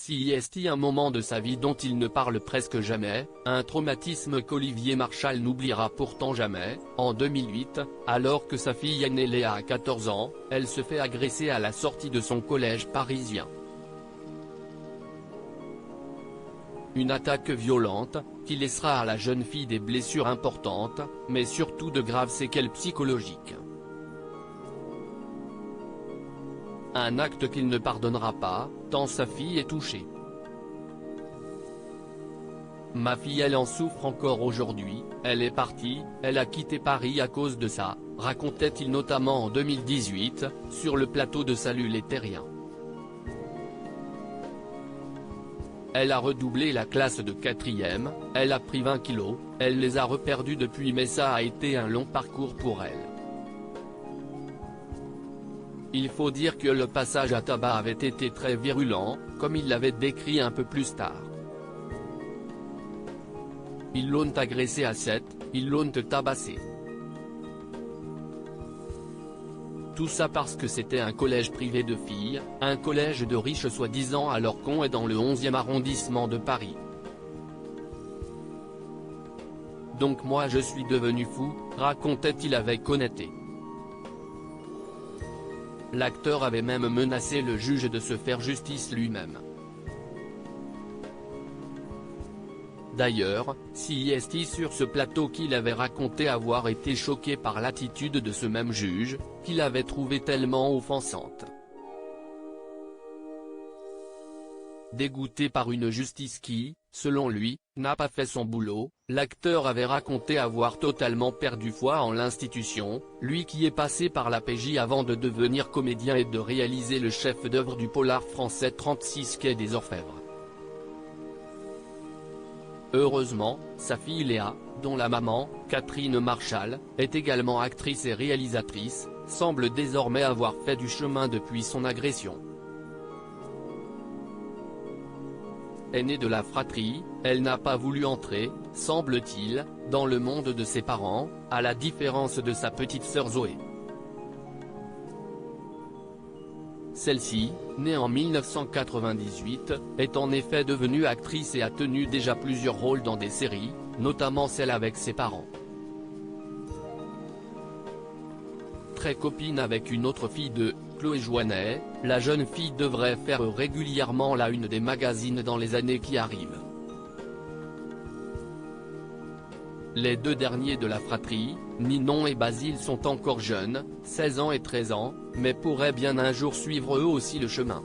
Si est un moment de sa vie dont il ne parle presque jamais, un traumatisme qu'Olivier Marchal n'oubliera pourtant jamais. En 2008, alors que sa fille aînée Léa a 14 ans, elle se fait agresser à la sortie de son collège parisien. Une attaque violente, qui laissera à la jeune fille des blessures importantes, mais surtout de graves séquelles psychologiques. Un acte qu'il ne pardonnera pas, tant sa fille est touchée. Ma fille elle en souffre encore aujourd'hui, elle est partie, elle a quitté Paris à cause de ça, racontait-il notamment en 2018, sur le plateau de Salut les Terriens. Elle a redoublé la classe de 4e, elle a pris 20 kilos, elle les a reperdus depuis mais ça a été un long parcours pour elle. Il faut dire que le passage à tabac avait été très virulent, comme il l'avait décrit un peu plus tard. Ils l'ont agressé à 7, ils l'ont tabassé. Tout ça parce que c'était un collège privé de filles, un collège de riches soi-disant alors qu'on est dans le 11e arrondissement de Paris. Donc moi je suis devenu fou, racontait-il avec honnêteté. L'acteur avait même menacé le juge de se faire justice lui-même. D'ailleurs, si est sur ce plateau qu'il avait raconté avoir été choqué par l'attitude de ce même juge, qu'il avait trouvé tellement offensante. Dégoûté par une justice qui, selon lui, n'a pas fait son boulot, l'acteur avait raconté avoir totalement perdu foi en l'institution, lui qui est passé par la PJ avant de devenir comédien et de réaliser le chef-d'œuvre du polar français 36 quai des Orfèvres. Heureusement, sa fille Léa, dont la maman, Catherine Marchal, est également actrice et réalisatrice, semble désormais avoir fait du chemin depuis son agression. Aînée de la fratrie, elle n'a pas voulu entrer, semble-t-il, dans le monde de ses parents, à la différence de sa petite sœur Zoé. Celle-ci, née en 1998, est en effet devenue actrice et a tenu déjà plusieurs rôles dans des séries, notamment celle avec ses parents. Très copine avec une autre fille de Chloé Joannet, la jeune fille devrait faire régulièrement la une des magazines dans les années qui arrivent. Les deux derniers de la fratrie, Ninon et Basile sont encore jeunes, 16 ans et 13 ans, mais pourraient bien un jour suivre eux aussi le chemin.